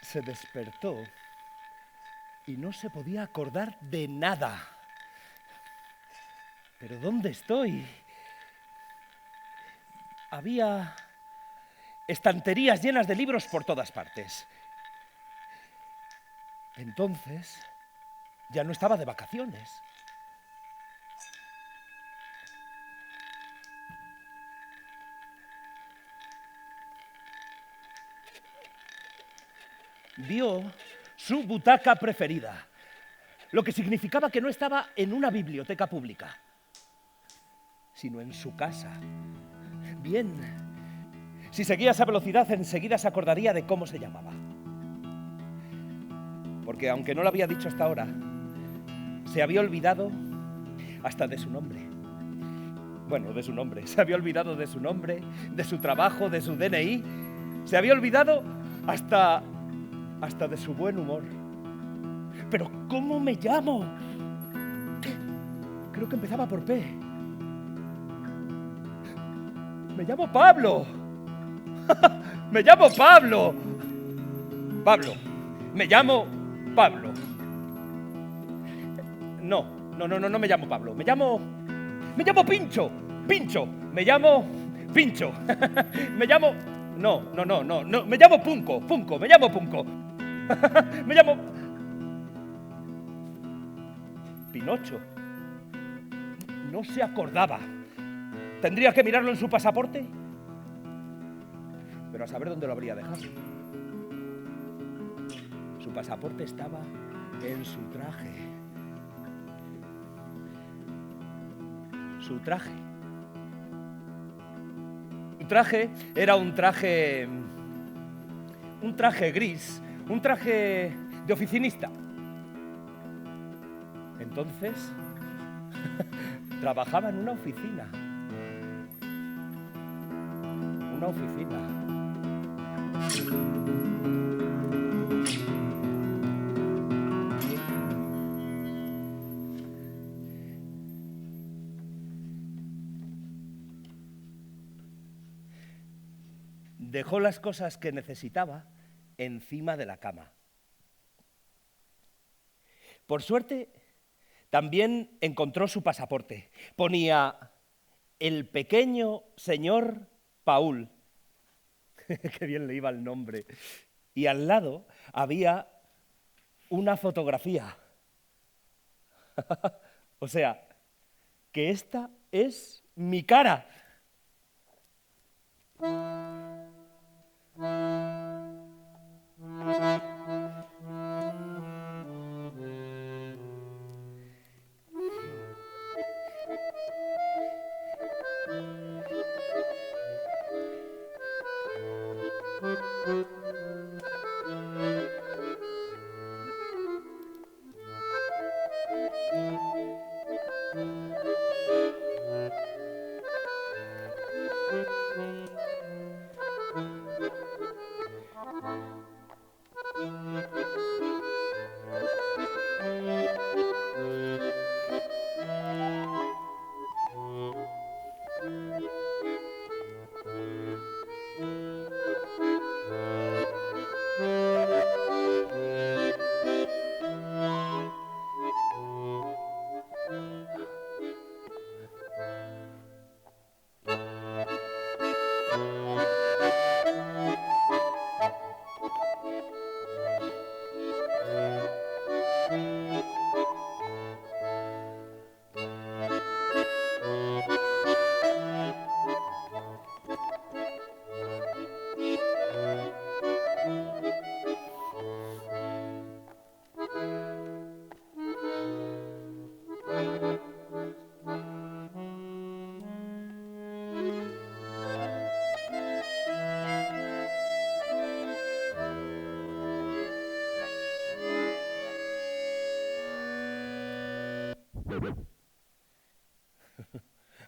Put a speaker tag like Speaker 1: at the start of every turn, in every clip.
Speaker 1: se despertó y no se podía acordar de nada. ¿Pero dónde estoy? Había estanterías llenas de libros por todas partes. Entonces, ya no estaba de vacaciones. Vio su butaca preferida, lo que significaba que no estaba en una biblioteca pública, sino en su casa. Bien, si seguía esa velocidad, enseguida se acordaría de cómo se llamaba. Porque aunque no lo había dicho hasta ahora, se había olvidado hasta de su nombre. Bueno, de su nombre. Se había olvidado de su nombre, de su trabajo, de su DNI. Se había olvidado hasta de su buen humor. ¿Pero cómo me llamo? Creo que empezaba por P. Me llamo Pablo. Me llamo Pablo. Pablo. Me llamo Pablo. No me llamo Pablo. Me llamo Pincho. Pincho. Me llamo Pincho. Me llamo... No. Me llamo Punco. Me llamo Punco. Me llamo... Pinocho. No se acordaba. ¿Tendría que mirarlo en su pasaporte? Pero a saber dónde lo habría dejado. Su pasaporte estaba en su traje. Su traje. Su traje era un traje gris, un traje de oficinista. Entonces, trabajaba en una oficina. Una oficina. Dejó las cosas que necesitaba encima de la cama. Por suerte, también encontró su pasaporte. Ponía el pequeño señor Paul. Qué bien le iba el nombre. Y al lado había una fotografía. O sea, que esta es mi cara.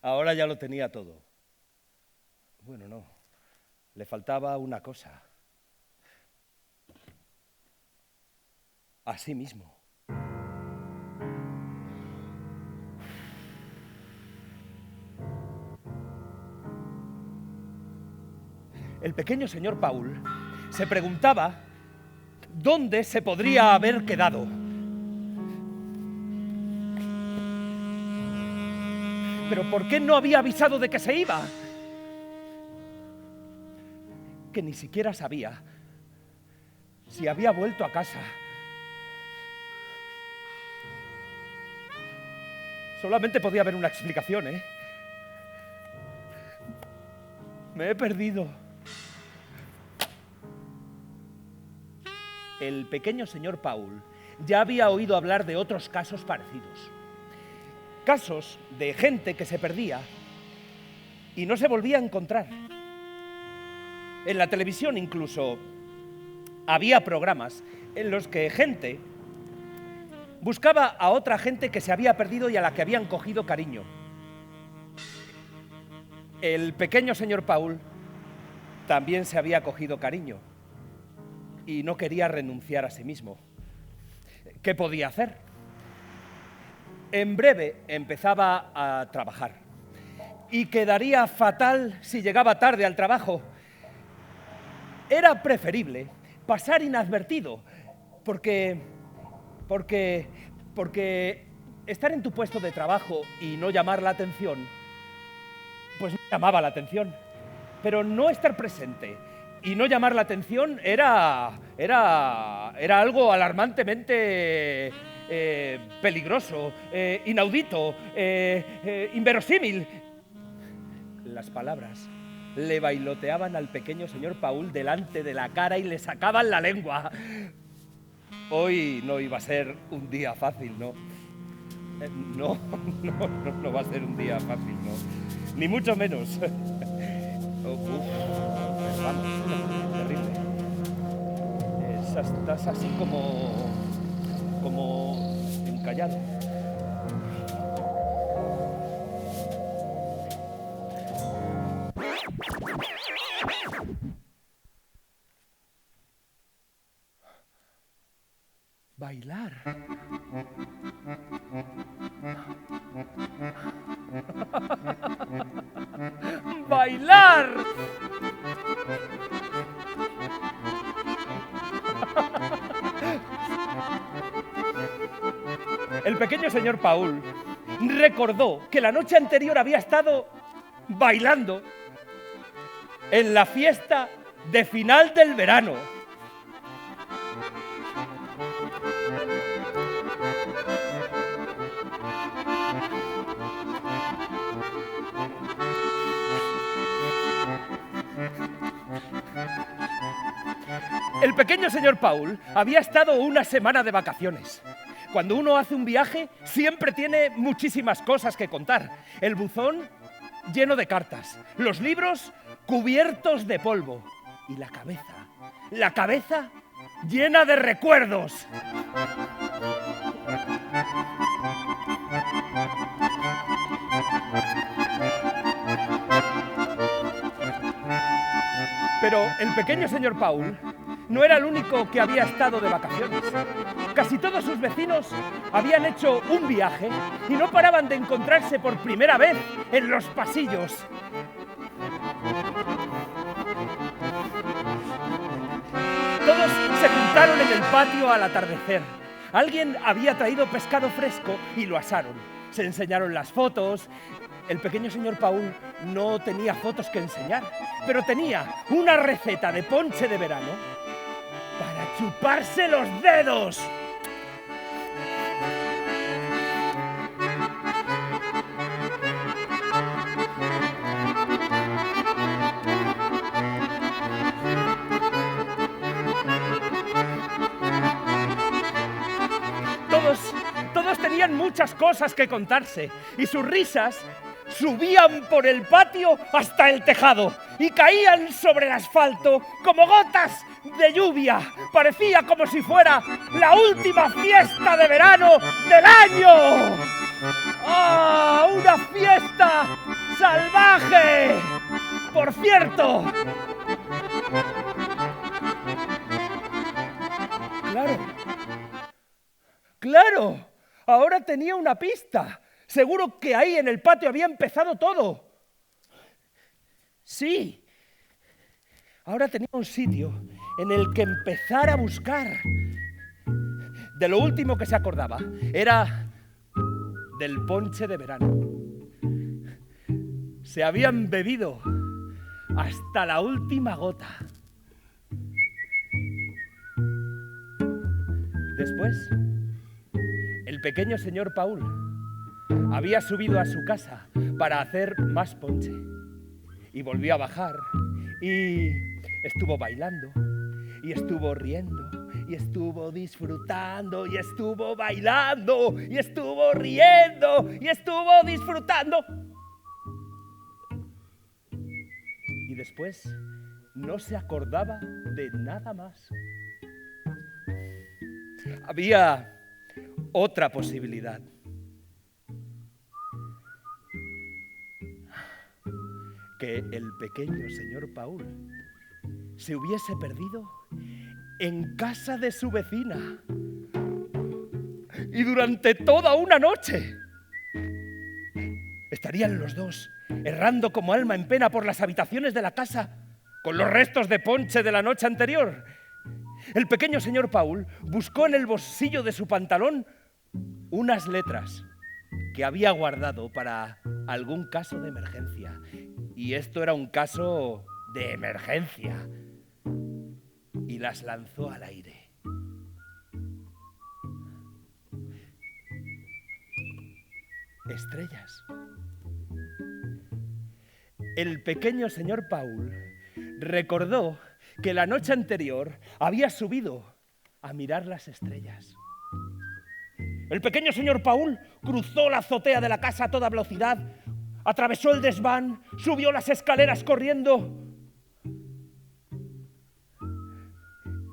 Speaker 1: Ahora ya lo tenía todo. Bueno, no. Le faltaba una cosa. A sí mismo. El pequeño señor Paul se preguntaba ¿Dónde se podría haber quedado? ¿Pero por qué no había avisado de que se iba? Que ni siquiera sabía si había vuelto a casa. Solamente podía haber una explicación, ¿eh? Me he perdido. El pequeño señor Paul ya había oído hablar de otros casos parecidos. Casos de gente que se perdía y no se volvía a encontrar. En la televisión incluso había programas en los que gente buscaba a otra gente que se había perdido y a la que habían cogido cariño. El pequeño señor Paul también se había cogido cariño y no quería renunciar a sí mismo. ¿Qué podía hacer? En breve empezaba a trabajar y quedaría fatal si llegaba tarde al trabajo. Era preferible pasar inadvertido, porque estar en tu puesto de trabajo y no llamar la atención, pues no llamaba la atención. Pero no estar presente y no llamar la atención era algo alarmantemente peligroso, inaudito, inverosímil. Las palabras le bailoteaban al pequeño señor Paul delante de la cara y le sacaban la lengua. Hoy no iba a ser un día fácil, ¿no? No va a ser un día fácil, ¿no? Ni mucho menos. Vamos, terrible. Estás así como encallado. Bailar. Bailar. El pequeño señor Paul recordó que la noche anterior había estado bailando en la fiesta de final del verano. El pequeño señor Paul había estado una semana de vacaciones. Cuando uno hace un viaje, siempre tiene muchísimas cosas que contar. El buzón lleno de cartas, los libros cubiertos de polvo y la cabeza llena de recuerdos. Pero el pequeño señor Paul no era el único que había estado de vacaciones. Casi todos sus vecinos habían hecho un viaje y no paraban de encontrarse por primera vez en los pasillos. Todos se juntaron en el patio al atardecer. Alguien había traído pescado fresco y lo asaron. Se enseñaron las fotos. El pequeño señor Paul no tenía fotos que enseñar, pero tenía una receta de ponche de verano para chuparse los dedos. Todos tenían muchas cosas que contarse y sus risas subían por el patio hasta el tejado y caían sobre el asfalto como gotas de lluvia. Parecía como si fuera la última fiesta de verano del año. ¡Ah! ¡Una fiesta salvaje! Por cierto. ¡Claro! Ahora tenía una pista. Seguro que ahí en el patio había empezado todo. Sí. ahora tenía un sitio en el que empezar a buscar. De lo último que se acordaba era del ponche de verano. Se habían bebido hasta la última gota. Después, el pequeño señor Paul había subido a su casa para hacer más ponche y volvió a bajar y estuvo bailando y estuvo riendo y estuvo disfrutando y estuvo bailando y estuvo riendo y estuvo disfrutando. Y después no se acordaba de nada más. Había otra posibilidad. Que el pequeño señor Paul se hubiese perdido en casa de su vecina. Y durante toda una noche estarían los dos errando como alma en pena por las habitaciones de la casa con los restos de ponche de la noche anterior. El pequeño señor Paul buscó en el bolsillo de su pantalón unas letras que había guardado para algún caso de emergencia. Y esto era un caso de emergencia. Y las lanzó al aire. Estrellas. El pequeño señor Paul recordó que la noche anterior había subido a mirar las estrellas. El pequeño señor Paul cruzó la azotea de la casa a toda velocidad, atravesó el desván, subió las escaleras corriendo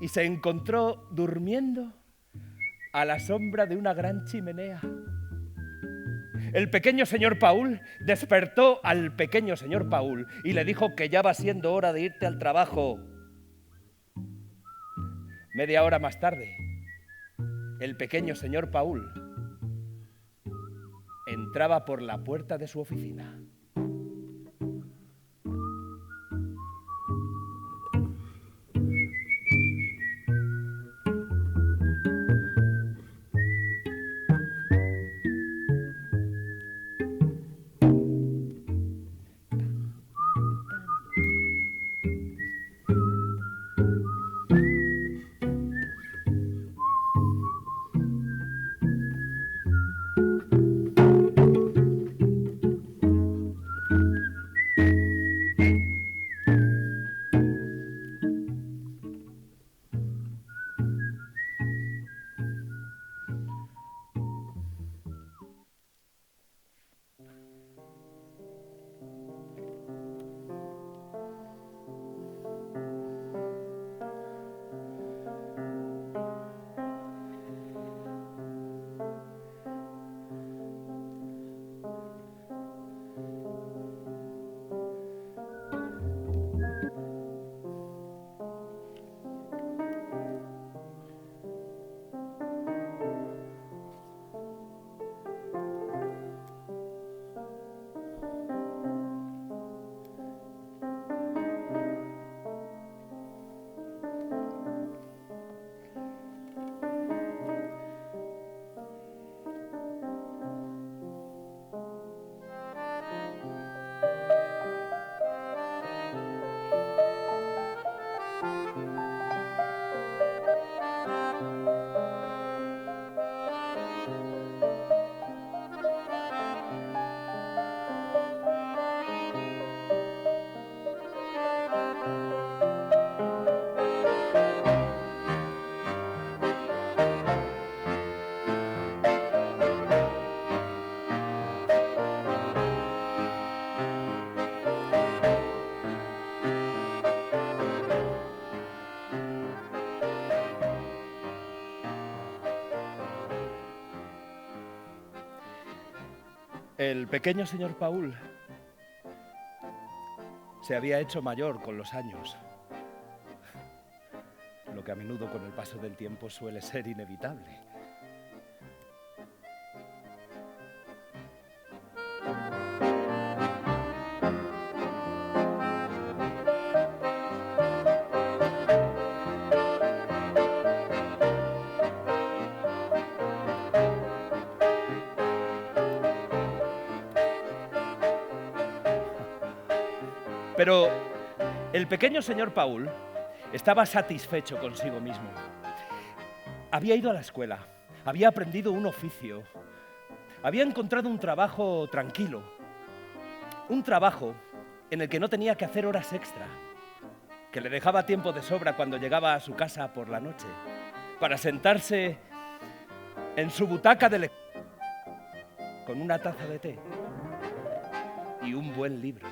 Speaker 1: y se encontró durmiendo a la sombra de una gran chimenea. El pequeño señor Paul despertó al pequeño señor Paul y le dijo que ya va siendo hora de irte al trabajo. Media hora más tarde, el pequeño señor Paul entraba por la puerta de su oficina. El pequeño señor Paul se había hecho mayor con los años, lo que a menudo con el paso del tiempo suele ser inevitable. Pero el pequeño señor Paul estaba satisfecho consigo mismo. Había ido a la escuela, había aprendido un oficio, había encontrado un trabajo tranquilo, un trabajo en el que no tenía que hacer horas extra, que le dejaba tiempo de sobra cuando llegaba a su casa por la noche, para sentarse en su butaca de lectura con una taza de té y un buen libro.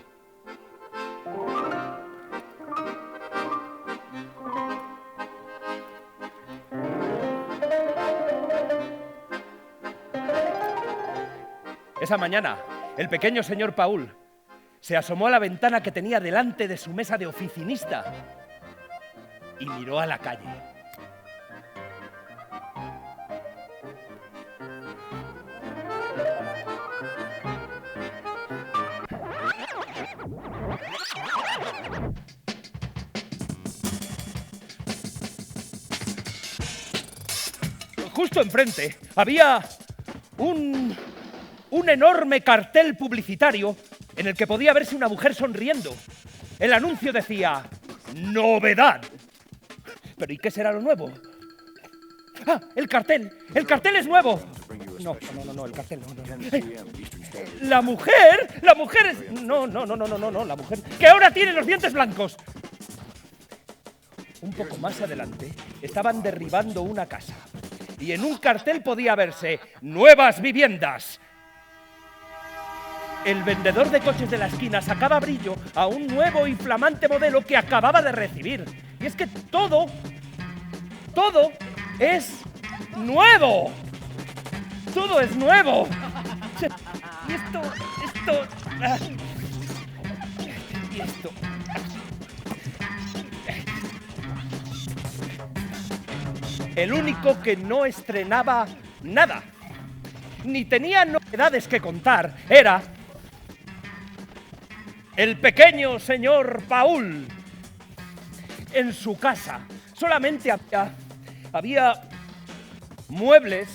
Speaker 1: Esa mañana, el pequeño señor Paul se asomó a la ventana que tenía delante de su mesa de oficinista y miró a la calle. Justo enfrente había un enorme cartel publicitario en el que podía verse una mujer sonriendo. El anuncio decía: ¡novedad! ¿Pero y qué será lo nuevo? ¡Ah! ¡El cartel! ¡El cartel es nuevo! No, el cartel no. ¡La mujer! ¡La mujer es... No, la mujer... ¡Que ahora tiene los dientes blancos! Un poco más adelante estaban derribando una casa y en un cartel podía verse: ¡nuevas viviendas! El vendedor de coches de la esquina sacaba brillo a un nuevo y flamante modelo que acababa de recibir. Y es que todo es nuevo. Todo es nuevo. Y esto... Y esto... El único que no estrenaba nada, ni tenía novedades que contar, era el pequeño señor Paul. En su casa solamente había muebles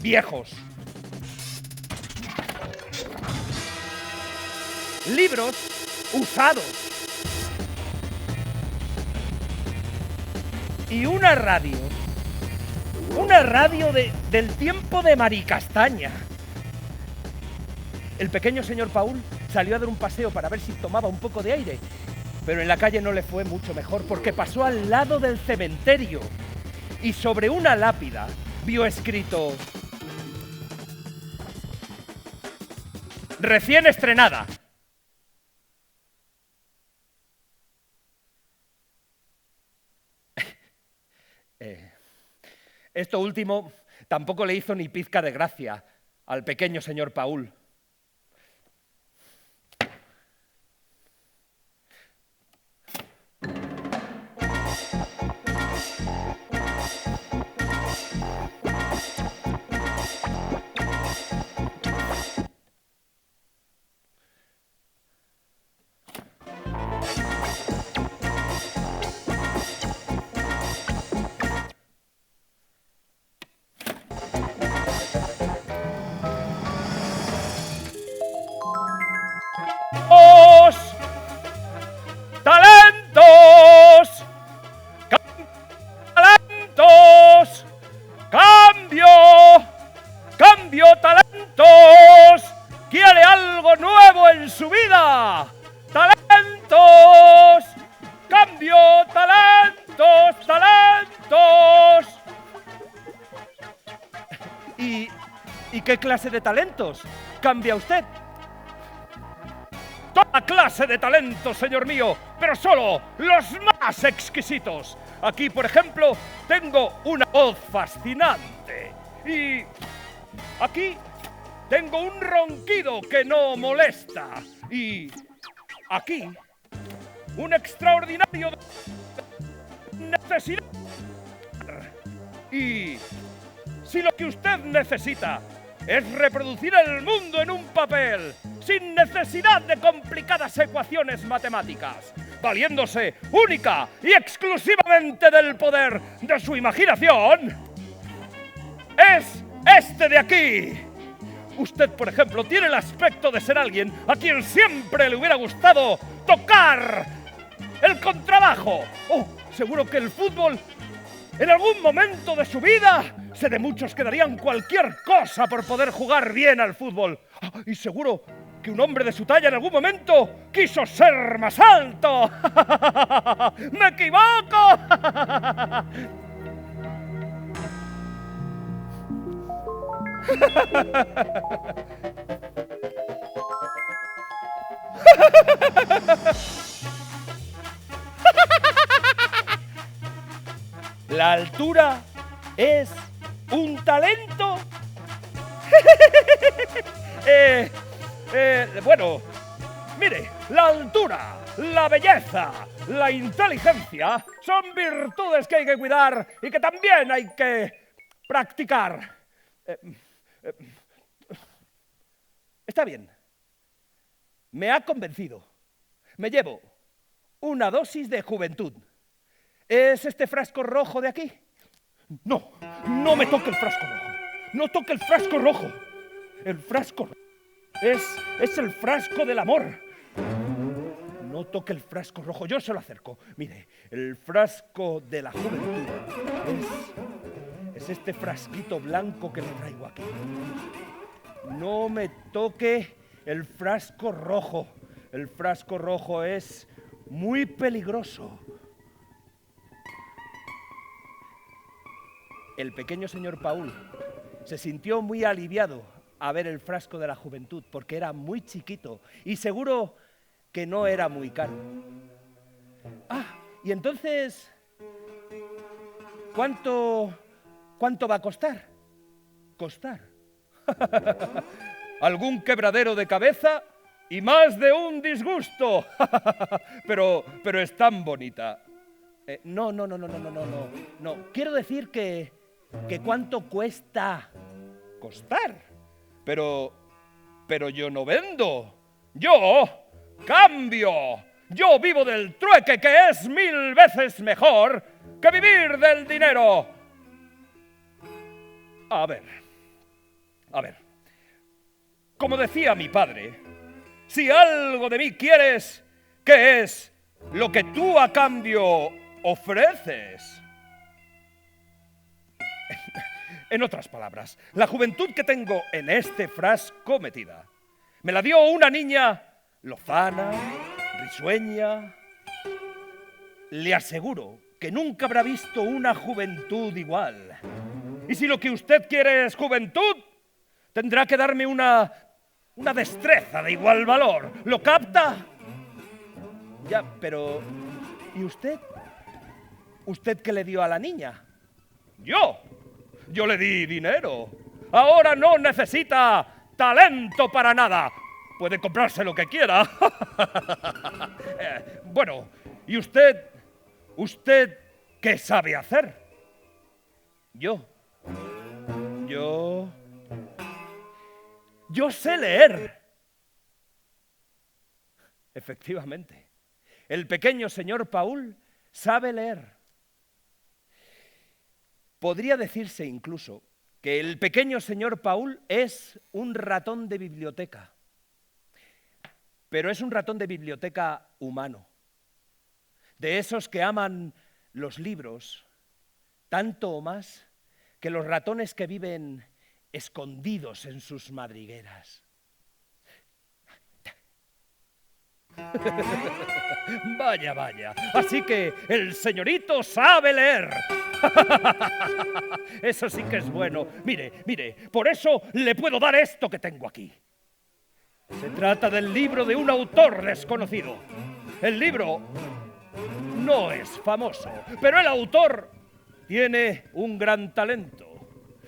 Speaker 1: viejos, libros usados y una radio del tiempo de Maricastaña. El pequeño señor Paul salió a dar un paseo para ver si tomaba un poco de aire, pero en la calle no le fue mucho mejor porque pasó al lado del cementerio y sobre una lápida vio escrito: recién estrenada. Esto último tampoco le hizo ni pizca de gracia al pequeño señor Paul. ¡Talentos! ¡Talentos! ¡Cambio! ¡Cambio, talentos! ¿Quiere algo nuevo en su vida? ¡Talentos! ¡Cambio, talentos! ¡Talentos! ¿Y qué clase de talentos cambia usted? Toda clase de talentos, señor mío, pero solo los más exquisitos. Aquí, por ejemplo, tengo una voz fascinante. Y aquí tengo un ronquido que no molesta. Y aquí, un extraordinario necesidad. Y si lo que usted necesita es reproducir el mundo en un papel, sin necesidad de complicadas ecuaciones matemáticas, valiéndose única y exclusivamente del poder de su imaginación, es este de aquí, Usted, por ejemplo, tiene el aspecto de ser alguien a quien siempre le hubiera gustado tocar el contrabajo. Oh, seguro que el fútbol, en algún momento de su vida, sé de muchos que darían cualquier cosa por poder jugar bien al fútbol. Y seguro que un hombre de su talla en algún momento quiso ser más alto. ¡Me equivoco! La altura es un talento. Bueno, mire, la altura, la belleza, la inteligencia son virtudes que hay que cuidar y que también hay que practicar. Está bien. Me ha convencido. Me llevo una dosis de juventud. ¿Es este frasco rojo de aquí? No, no me toque el frasco rojo. No toque el frasco rojo. El frasco rojo es el frasco del amor. No toque el frasco rojo, yo se lo acerco. Mire, el frasco de la juventud es este frasquito blanco que le traigo aquí. No me toque el frasco rojo. El frasco rojo es muy peligroso. El pequeño señor Paul se sintió muy aliviado a ver el frasco de la juventud porque era muy chiquito y seguro que no era muy caro. Y entonces, ¿cuánto va a costar? ¿Costar? Algún quebradero de cabeza y más de un disgusto. pero es tan bonita. No. Quiero decir que ¿cuánto cuesta costar? Pero yo no vendo. Yo cambio. Yo vivo del trueque, que es 1000 veces mejor que vivir del dinero. A ver. Como decía mi padre, si algo de mí quieres, ¿qué es lo que tú a cambio ofreces? En otras palabras, la juventud que tengo en este frasco metida me la dio una niña lozana, risueña. Le aseguro que nunca habrá visto una juventud igual. Y si lo que usted quiere es juventud, tendrá que darme una destreza de igual valor. ¿Lo capta? Ya, pero ¿y usted? ¿Usted qué le dio a la niña? Yo le di dinero. Ahora no necesita talento para nada. Puede comprarse lo que quiera. Bueno, ¿y usted qué sabe hacer? Yo sé leer. Efectivamente, el pequeño señor Paul sabe leer. Podría decirse incluso que el pequeño señor Paul es un ratón de biblioteca, pero es un ratón de biblioteca humano, de esos que aman los libros tanto o más que los ratones que viven escondidos en sus madrigueras. Vaya. Así que el señorito sabe leer. Eso sí que es bueno. Mire, por eso le puedo dar esto que tengo aquí. Se trata del libro de un autor desconocido. El libro no es famoso, pero el autor tiene un gran talento.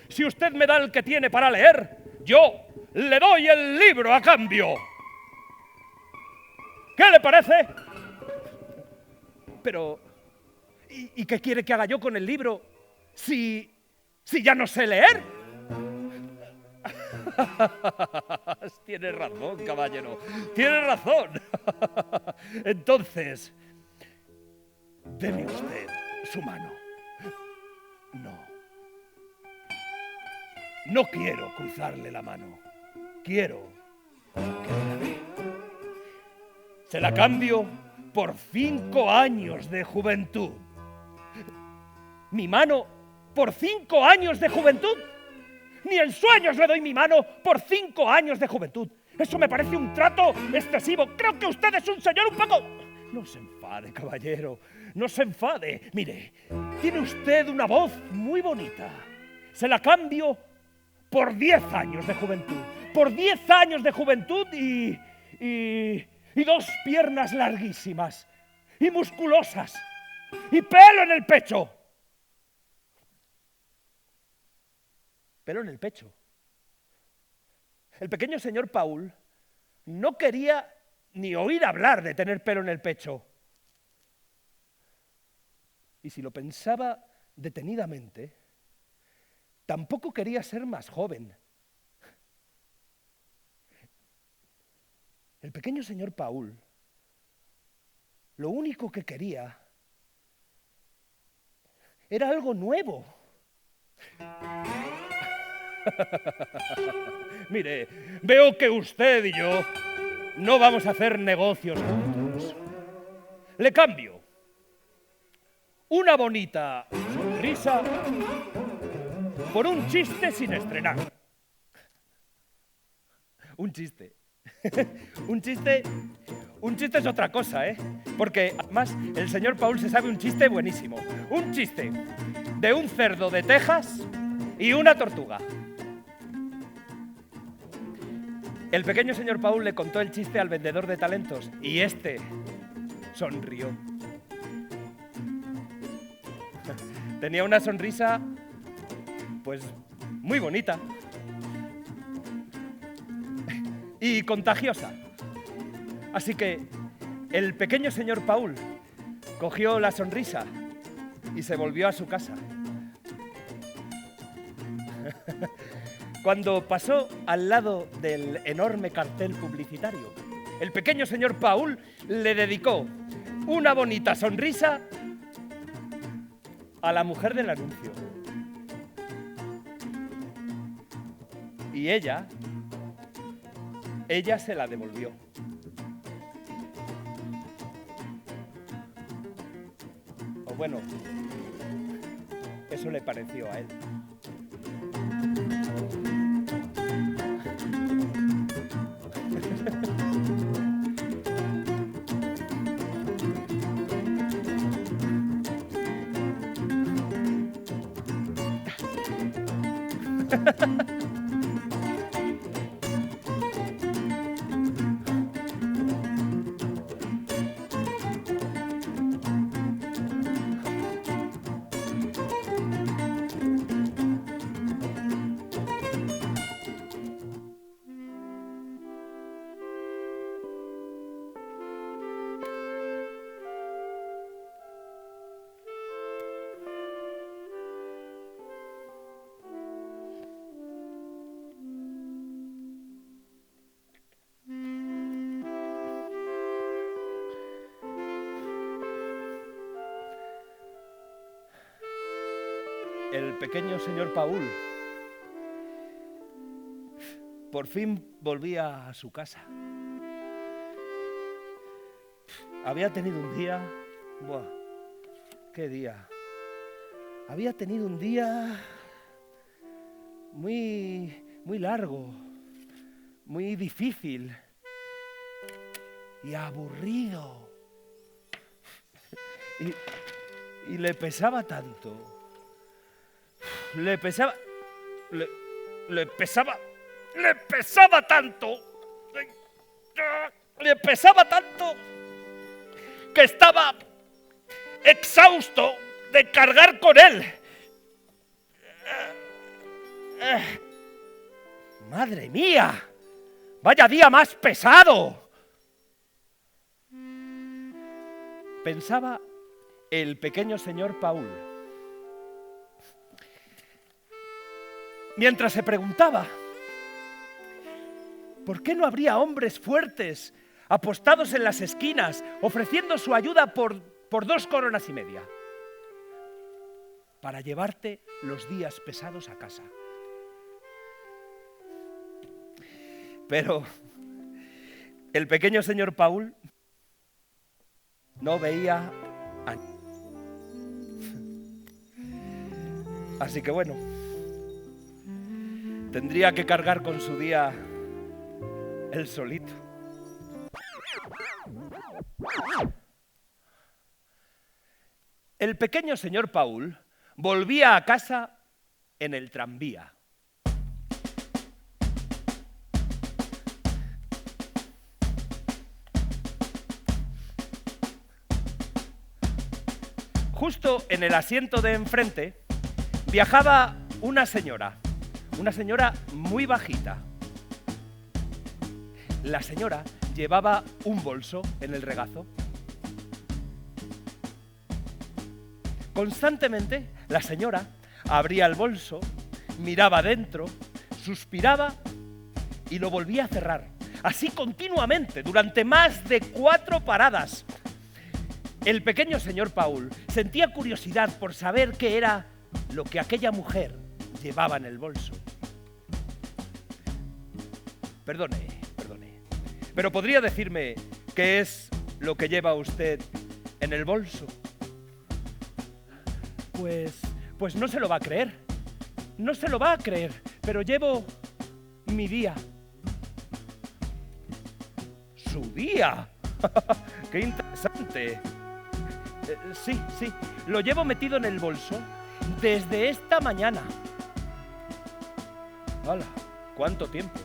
Speaker 1: Si usted me da el que tiene para leer, yo le doy el libro a cambio. ¿Qué le parece? Pero, ¿y qué quiere que haga yo con el libro si ya no sé leer? Tiene razón, caballero. Tiene razón. Entonces, deme usted su mano. No quiero cruzarle la mano. quiero que me la dé. Se la cambio por 5 años de juventud. ¿Mi mano por 5 años de juventud? Ni en sueños le doy mi mano por 5 años de juventud. Eso me parece un trato excesivo. Creo que usted es un señor un poco... No se enfade, caballero. No se enfade. Mire, tiene usted una voz muy bonita. Se la cambio por 10 años de juventud. Por 10 años de juventud y 2 piernas larguísimas. Y musculosas. Y pelo en el pecho. Pelo en el pecho. El pequeño señor Paul no quería ni oír hablar de tener pelo en el pecho. Y si lo pensaba detenidamente, tampoco quería ser más joven. El pequeño señor Paul, lo único que quería era algo nuevo. Mire, veo que usted y yo no vamos a hacer negocios juntos. Le cambio una bonita sonrisa por un chiste sin estrenar. Un chiste. Un chiste es otra cosa, ¿eh? Porque además el señor Paul se sabe un chiste buenísimo. Un chiste de un cerdo de Texas y una tortuga. El pequeño señor Paul le contó el chiste al vendedor de talentos y este sonrió. Tenía una sonrisa, pues, muy bonita y contagiosa. Así que el pequeño señor Paul cogió la sonrisa y se volvió a su casa. Cuando pasó al lado del enorme cartel publicitario, el pequeño señor Paul le dedicó una bonita sonrisa a la mujer del anuncio. Y ella se la devolvió. O bueno, eso le pareció a él. El pequeño señor Paul por fin volvía a su casa. Había tenido un día... ¡Buah! ¡Qué día! Había tenido un día muy largo, muy difícil y aburrido. Y le pesaba tanto. Le pesaba tanto que estaba exhausto de cargar con él. ¡Madre mía! ¡Vaya día más pesado! Pensaba el pequeño señor Paul, mientras se preguntaba ¿por qué no habría hombres fuertes apostados en las esquinas ofreciendo su ayuda por 2 coronas y media para llevarte los días pesados a casa? Pero el pequeño señor Paul no veía a... Así que bueno, tendría que cargar con su día él solito. El pequeño señor Paul volvía a casa en el tranvía. Justo en el asiento de enfrente viajaba una señora muy bajita. La señora llevaba un bolso en el regazo. Constantemente la señora abría el bolso, miraba dentro, suspiraba y lo volvía a cerrar. Así continuamente, durante más de 4 paradas. El pequeño señor Paul sentía curiosidad por saber qué era lo que aquella mujer llevaba en el bolso. Perdone, pero ¿podría decirme qué es lo que lleva usted en el bolso? Pues no se lo va a creer. No se lo va a creer, pero llevo mi día. ¿Su día? ¡Qué interesante! Sí, lo llevo metido en el bolso desde esta mañana. ¡Hala! ¿Cuánto tiempo?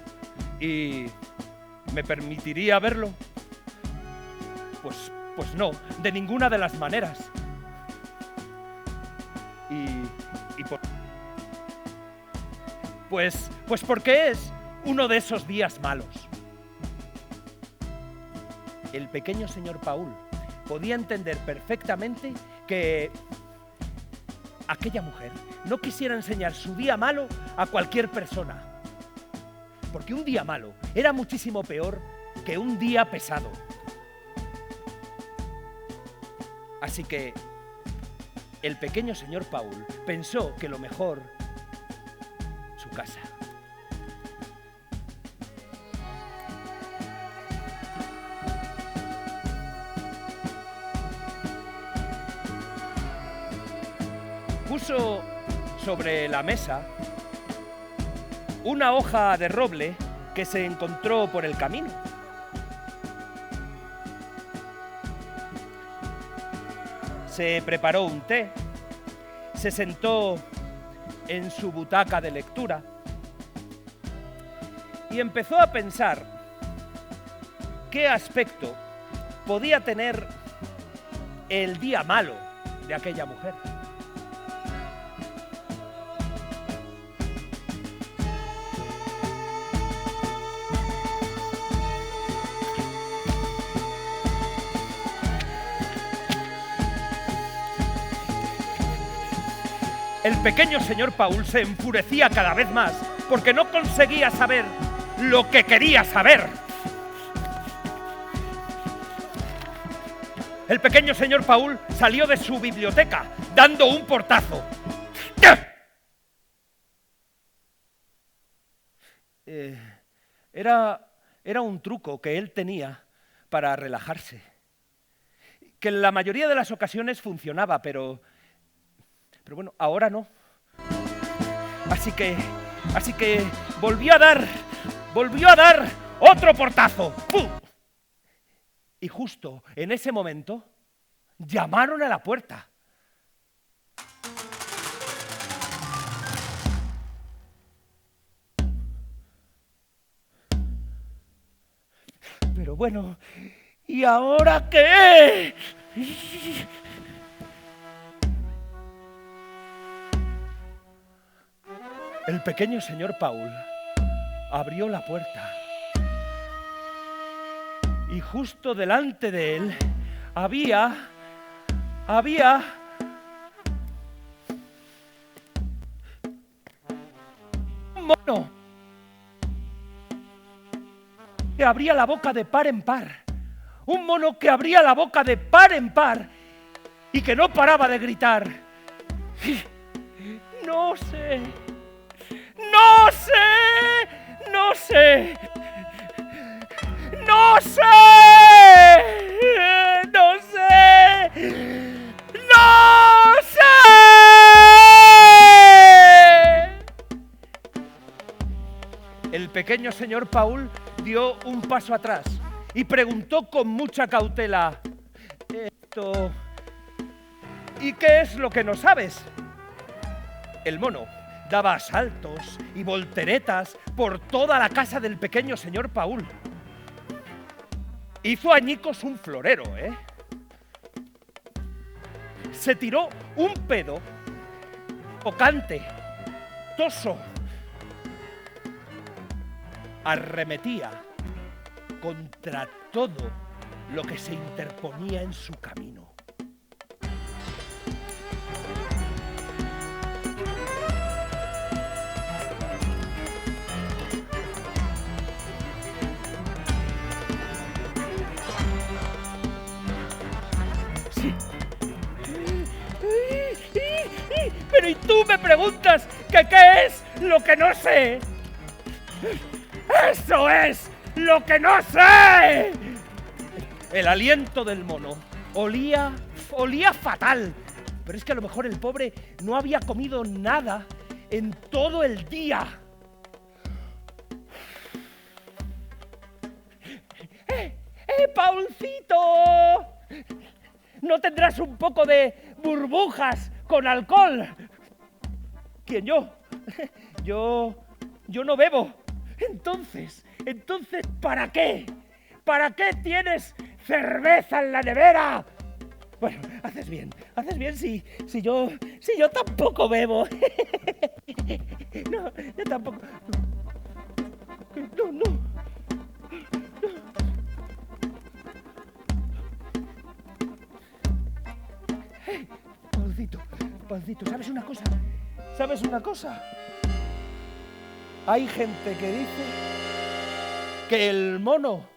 Speaker 1: ¿Y me permitiría verlo? Pues no, de ninguna de las maneras. ¿Y por qué? Pues porque es uno de esos días malos. El pequeño señor Paul podía entender perfectamente que aquella mujer no quisiera enseñar su día malo a cualquier persona. Porque un día malo era muchísimo peor que un día pesado. Así que el pequeño señor Paul pensó que lo mejor, su casa. Puso sobre la mesa una hoja de roble que se encontró por el camino. Se preparó un té, se sentó en su butaca de lectura y empezó a pensar qué aspecto podía tener el día malo de aquella mujer. El pequeño señor Paul se enfurecía cada vez más porque no conseguía saber lo que quería saber. El pequeño señor Paul salió de su biblioteca dando un portazo. Era un truco que él tenía para relajarse, que en la mayoría de las ocasiones funcionaba, pero bueno, ahora no. Así que volvió a dar otro portazo. ¡Pum! Y justo en ese momento llamaron a la puerta. Pero bueno, ¿y ahora qué? El pequeño señor Paul abrió la puerta y justo delante de él había un mono que abría la boca de par en par. Un mono que abría la boca de par en par y que no paraba de gritar. No sé. ¡No sé! ¡No sé! ¡No sé! El pequeño señor Paul dio un paso atrás y preguntó con mucha cautela: ¿Y qué es lo que no sabes? El mono daba saltos y volteretas por toda la casa del pequeño señor Paul. Hizo añicos un florero, Se tiró un pedo tocante, toso. Arremetía contra todo lo que se interponía en su camino. Sí. Pero ¿y tú me preguntas que qué es lo que no sé? ¡Eso es lo que no sé! El aliento del mono olía fatal. Pero es que a lo mejor el pobre no había comido nada en todo el día. ¡Paulcito! ¿No tendrás un poco de burbujas con alcohol? ¿Quién, yo? Yo no bebo. Entonces, ¿para qué? ¿Para qué tienes cerveza en la nevera? Bueno, haces bien si yo tampoco bebo. No, yo tampoco. No. Paulcito, ¿sabes una cosa? Hay gente que dice que el mono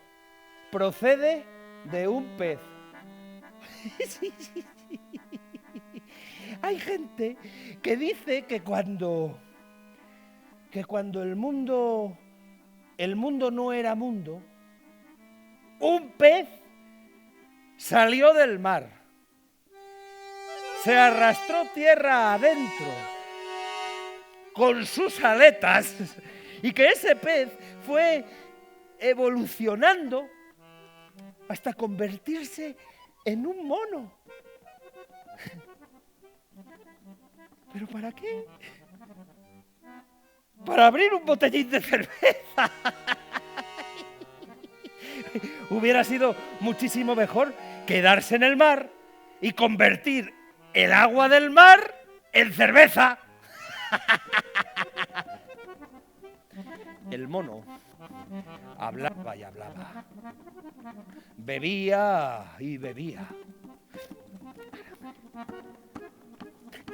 Speaker 1: procede de un pez. Sí. Hay gente que dice que cuando el mundo no era mundo, un pez salió del mar, se arrastró tierra adentro con sus aletas y que ese pez fue evolucionando hasta convertirse en un mono. ¿Pero para qué? Para abrir un botellín de cerveza. Hubiera sido muchísimo mejor quedarse en el mar y convertir el agua del mar en cerveza. El mono hablaba y hablaba, bebía y bebía.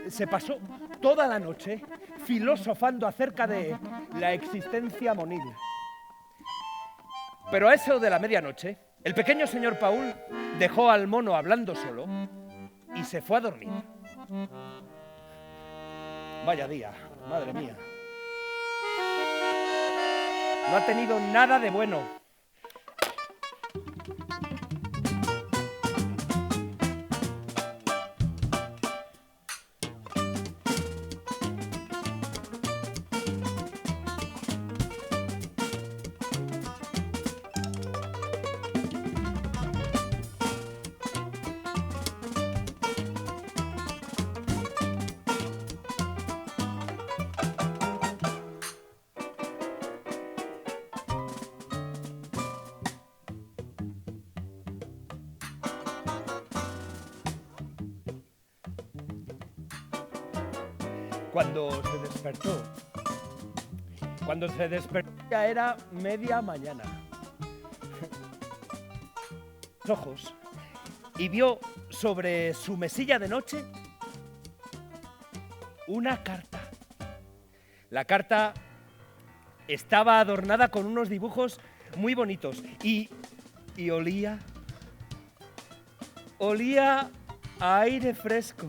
Speaker 1: Se pasó toda la noche filosofando acerca de la existencia monil. Pero a eso de la medianoche, el pequeño señor Paul dejó al mono hablando solo y se fue a dormir. Vaya día, madre mía. No ha tenido nada de bueno. Cuando se despertó ya era media mañana. Los ojos y vio sobre su mesilla de noche una carta. La carta estaba adornada con unos dibujos muy bonitos y olía a aire fresco.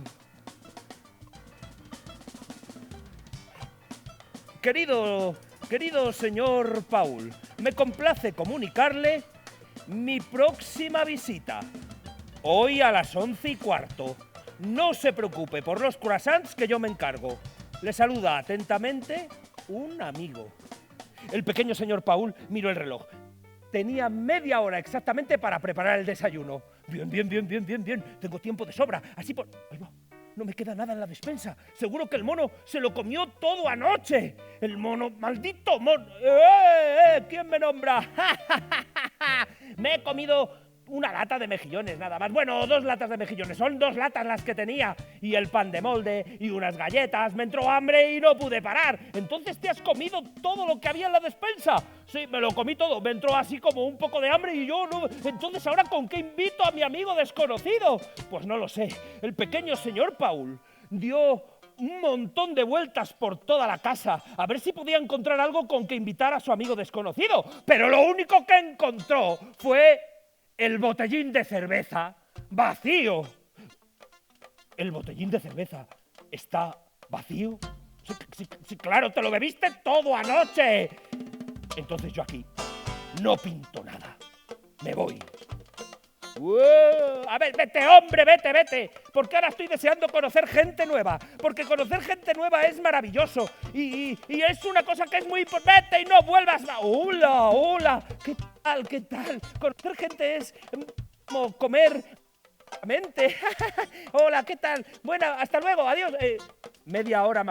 Speaker 1: Querido señor Paul, me complace comunicarle Mi próxima visita, hoy a las 11:15. No se preocupe por los croissants que yo me encargo. Le saluda atentamente un amigo. El pequeño señor Paul miró el reloj. Tenía media hora exactamente para preparar el desayuno. Bien. Tengo tiempo de sobra. Así por... Ahí va. No me queda nada en la despensa. Seguro que el mono se lo comió todo anoche. El mono, maldito mono. ¿Quién me nombra? Me he comido una lata de mejillones, nada más. Bueno, 2 latas de mejillones. Son 2 latas las que tenía. Y el pan de molde y unas galletas. Me entró hambre y no pude parar. Entonces te has comido todo lo que había en la despensa. Sí, me lo comí todo. Me entró así como un poco de hambre y yo no... Entonces, ¿ahora con qué invito a mi amigo desconocido? Pues no lo sé. El pequeño señor Paul dio un montón de vueltas por toda la casa a ver si podía encontrar algo con que invitar a su amigo desconocido. Pero lo único que encontró fue el botellín de cerveza vacío. ¿El botellín de cerveza está vacío? Sí, claro, te lo bebiste todo anoche. Entonces yo aquí no pinto nada. Me voy. A ver, vete, hombre, vete. Porque ahora estoy deseando conocer gente nueva. Porque conocer gente nueva es maravilloso. Y es una cosa que es muy... Vete y no vuelvas. Hola. ¿Qué tal? Conocer gente es como comer mente. Hola, ¿qué tal? Bueno, hasta luego, adiós. Media hora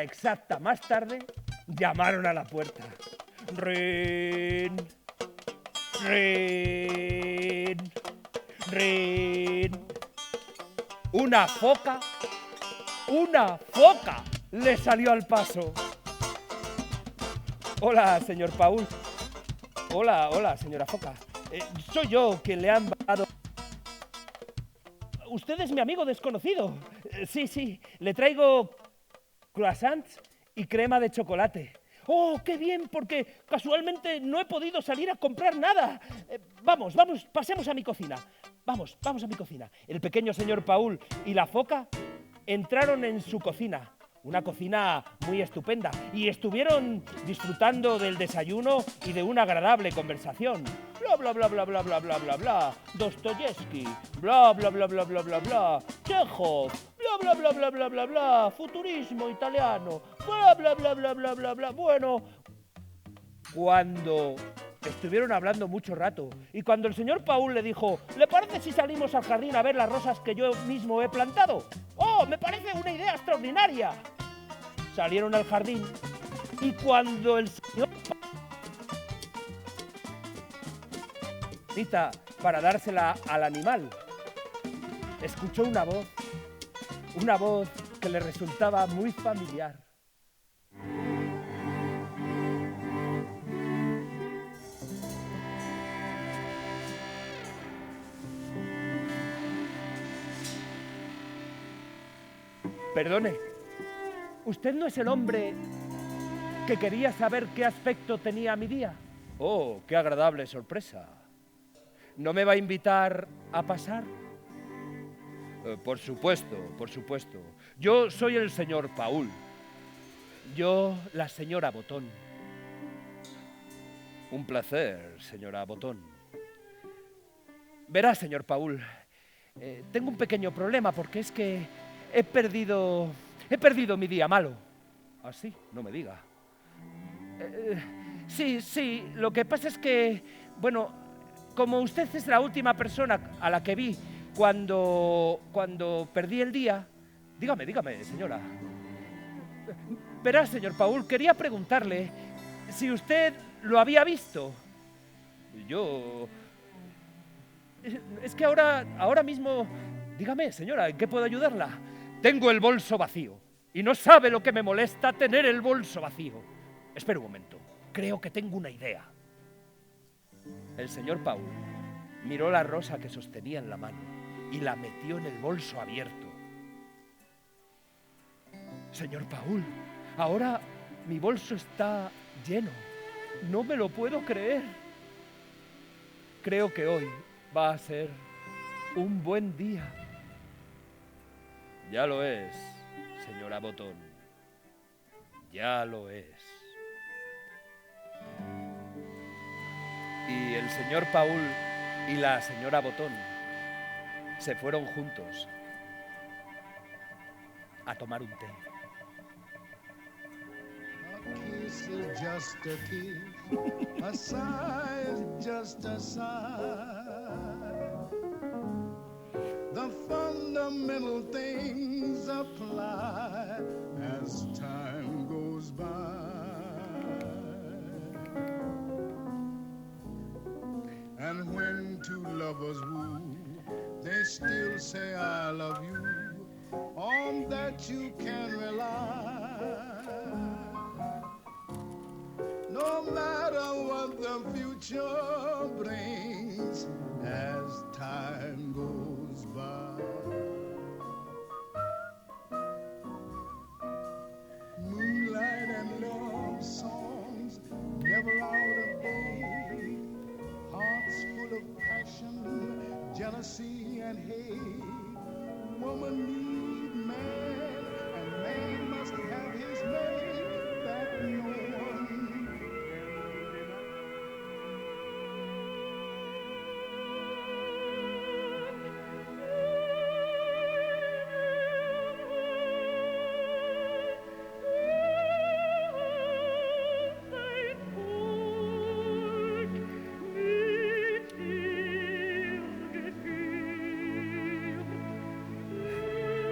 Speaker 1: exacta más tarde, llamaron a la puerta. Rin. Una foca le salió al paso. Hola, señor Paul. Hola, señora foca. Soy yo quien le ha enviado. Usted es mi amigo desconocido. Sí, le traigo croissants y crema de chocolate. ¡Oh, qué bien! Porque casualmente no he podido salir a comprar nada. Vamos, pasemos a mi cocina. Vamos a mi cocina. El pequeño señor Paul y la foca entraron en su cocina. Una cocina muy estupenda. Y estuvieron disfrutando del desayuno y de una agradable conversación. Bla. Dostoyevsky. Bla. Chekhov. Bla. Futurismo italiano. Bla. Bueno, cuando estuvieron hablando mucho rato y cuando el señor Paul le dijo: ¿le parece si salimos al jardín a ver las rosas que yo mismo he plantado? ¡Oh, me parece una idea extraordinaria! Salieron al jardín y cuando el señor para dársela al animal, escuchó una voz que le resultaba muy familiar. Perdone, ¿usted no es el hombre que quería saber qué aspecto tenía mi día? Oh, qué agradable sorpresa. ¿No me va a invitar a pasar? Por supuesto. Yo soy el señor Paul. Yo, la señora Botón. Un placer, señora Botón. Verá, señor Paul, tengo un pequeño problema porque es que he perdido mi día malo. ¿Ah, sí? No me diga. Sí, lo que pasa es que, bueno, como usted es la última persona a la que vi cuando perdí el día... Dígame, señora. Verá, señor Paul, quería preguntarle si usted lo había visto. Yo... Es que ahora mismo... Dígame, señora, ¿en qué puedo ayudarla? Tengo el bolso vacío y no sabe lo que me molesta tener el bolso vacío. Espera un momento, creo que tengo una idea. El señor Paul miró la rosa que sostenía en la mano y la metió en el bolso abierto. Señor Paul, ahora mi bolso está lleno. No me lo puedo creer. Creo que hoy va a ser un buen día. Ya lo es, señora Botón. Ya lo es. Y el señor Paul y la señora Botón se fueron juntos a tomar un té.
Speaker 2: A kiss is just a kiss, a sigh is just a sigh. The fundamental things apply as time goes by. And when two lovers woo, they still say I love you. On that you can rely. No matter what the future brings as time goes by. Moonlight and love songs never out of date. Hearts full of passion, jealousy and hate. Woman need man, and man must have his mate. That no one.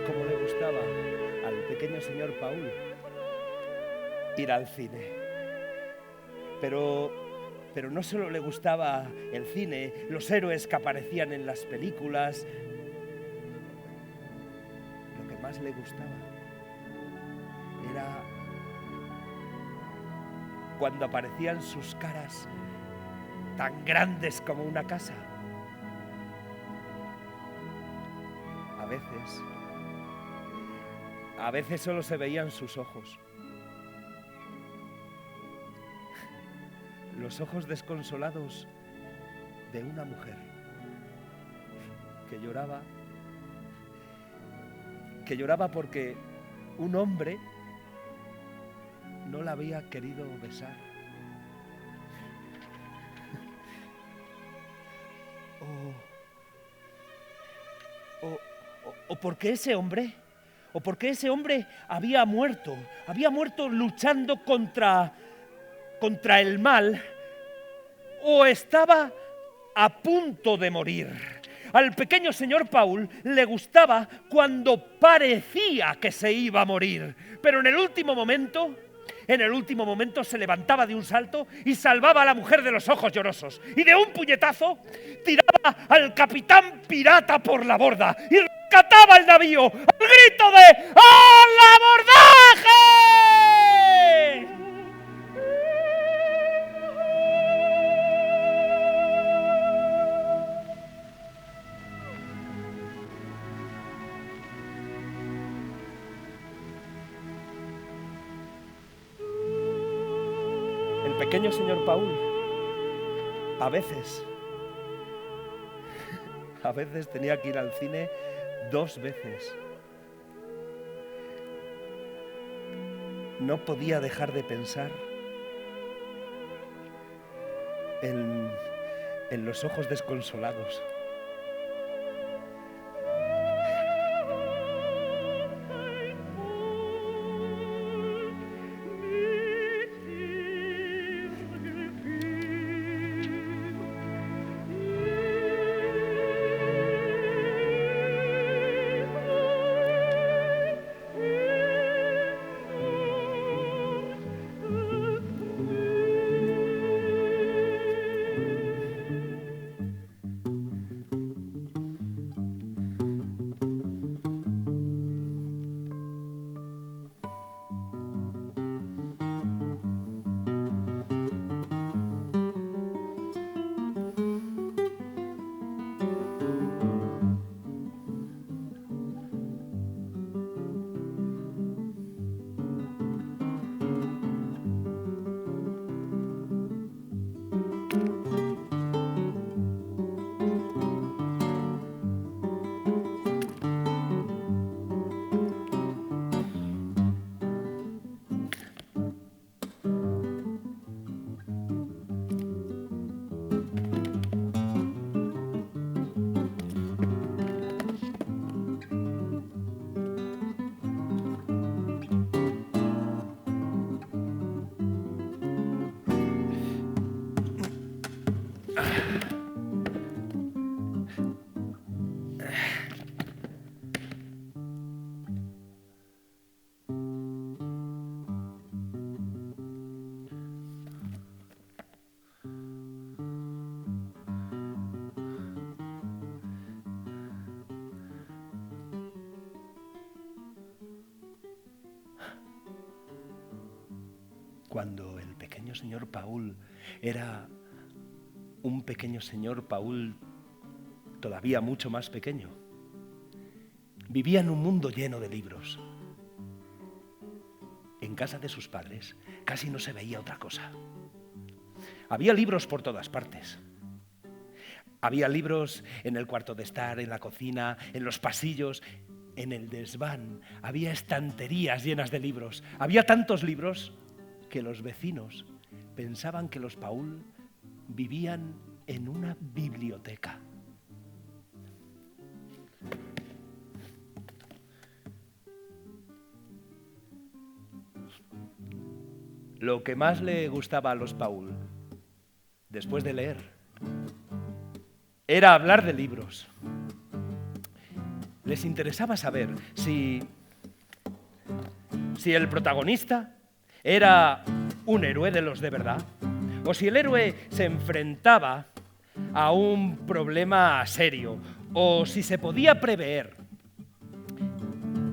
Speaker 1: Como le gustaba al pequeño señor Paul ir al cine. Pero no solo le gustaba el cine, los héroes que aparecían en las películas. Lo que más le gustaba era cuando aparecían sus caras tan grandes como una casa. A veces solo se veían sus ojos. Los ojos desconsolados de una mujer que lloraba porque un hombre no la había querido besar. O porque ese hombre había muerto luchando contra el mal, o estaba a punto de morir. Al pequeño señor Paul le gustaba cuando parecía que se iba a morir, pero en el último momento se levantaba de un salto y salvaba a la mujer de los ojos llorosos, y de un puñetazo tiraba al capitán pirata por la borda y rescataba el navío al grito de ¡al abordaje! El pequeño señor Paul a veces tenía que ir al cine 2 veces. No podía dejar de pensar en los ojos desconsolados. cuando el pequeño señor Paul era un pequeño señor Paul todavía mucho más pequeño. Vivía en un mundo lleno de libros. En casa de sus padres casi no se veía otra cosa. Había libros por todas partes. Había libros en el cuarto de estar, en la cocina, en los pasillos, en el desván. Había estanterías llenas de libros. Había tantos libros que los vecinos pensaban que los Paul vivían en una biblioteca. Lo que más le gustaba a los Paul, después de leer, era hablar de libros. Les interesaba saber si el protagonista era un héroe de los de verdad, o si el héroe se enfrentaba a un problema serio, o si se podía prever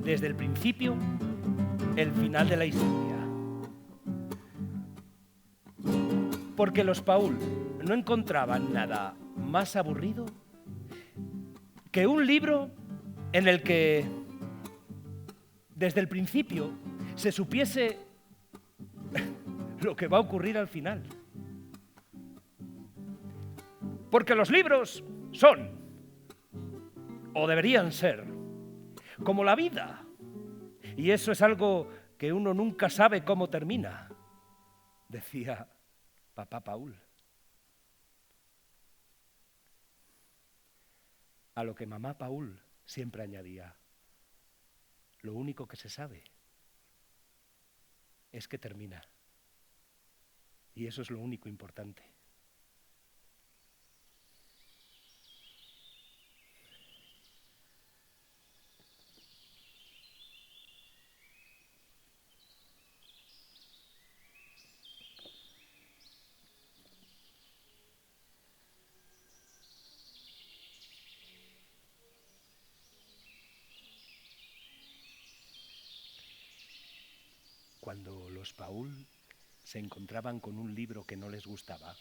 Speaker 1: desde el principio el final de la historia. Porque los Paul no encontraban nada más aburrido que un libro en el que desde el principio se supiese lo que va a ocurrir al final. Porque los libros son, o deberían ser, como la vida. Y eso es algo que uno nunca sabe cómo termina, decía papá Paul. A lo que mamá Paul siempre añadía: lo único que se sabe es que termina. Y eso es lo único importante. Cuando los Paul se encontraban con un libro que no les gustaba,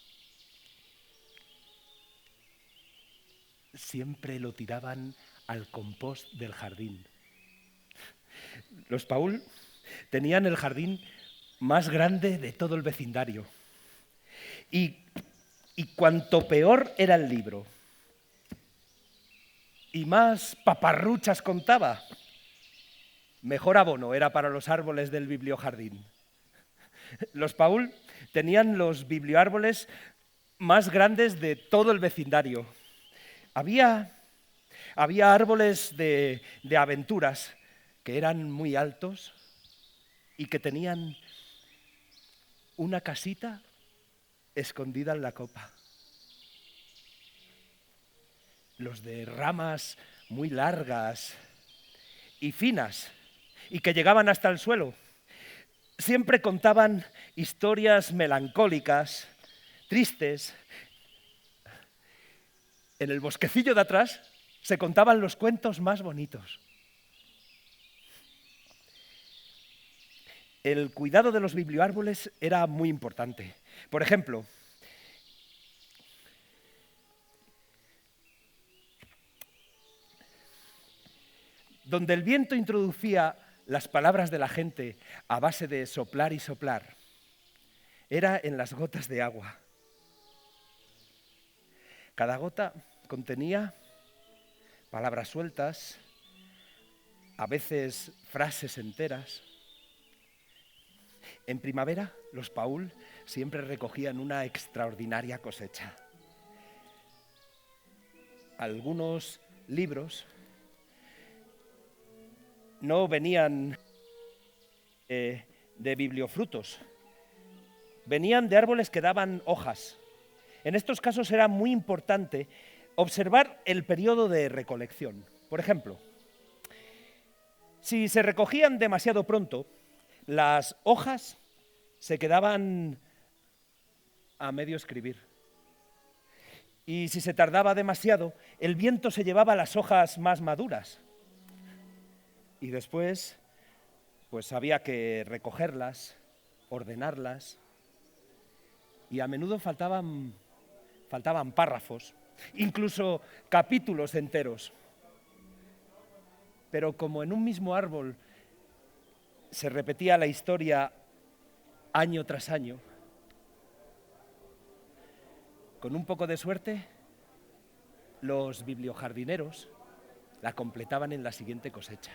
Speaker 1: siempre lo tiraban al compost del jardín. Los Paul tenían el jardín más grande de todo el vecindario. Y cuanto peor era el libro y más paparruchas contaba, mejor abono era para los árboles del bibliojardín. Los Paul tenían los biblioárboles más grandes de todo el vecindario. Había árboles de aventuras que eran muy altos y que tenían una casita escondida en la copa. Los de ramas muy largas y finas y que llegaban hasta el suelo siempre contaban historias melancólicas, tristes. En el bosquecillo de atrás se contaban los cuentos más bonitos. El cuidado de los biblioárboles era muy importante. Por ejemplo, donde el viento introducía las palabras de la gente a base de soplar y soplar, era en las gotas de agua. Cada gota contenía palabras sueltas, a veces frases enteras. En primavera, los Paul siempre recogían una extraordinaria cosecha. Algunos libros no venían de bibliofrutos, venían de árboles que daban hojas. En estos casos era muy importante observar el periodo de recolección. Por ejemplo, si se recogían demasiado pronto, las hojas se quedaban a medio escribir. Y si se tardaba demasiado, el viento se llevaba las hojas más maduras. Y después, pues había que recogerlas, ordenarlas, y a menudo faltaban párrafos, incluso capítulos enteros. Pero como en un mismo árbol se repetía la historia año tras año, con un poco de suerte, los bibliojardineros la completaban en la siguiente cosecha.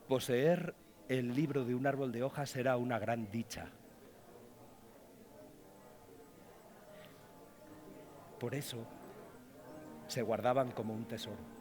Speaker 1: Poseer el libro de un árbol de hojas era una gran dicha. Por eso se guardaban como un tesoro.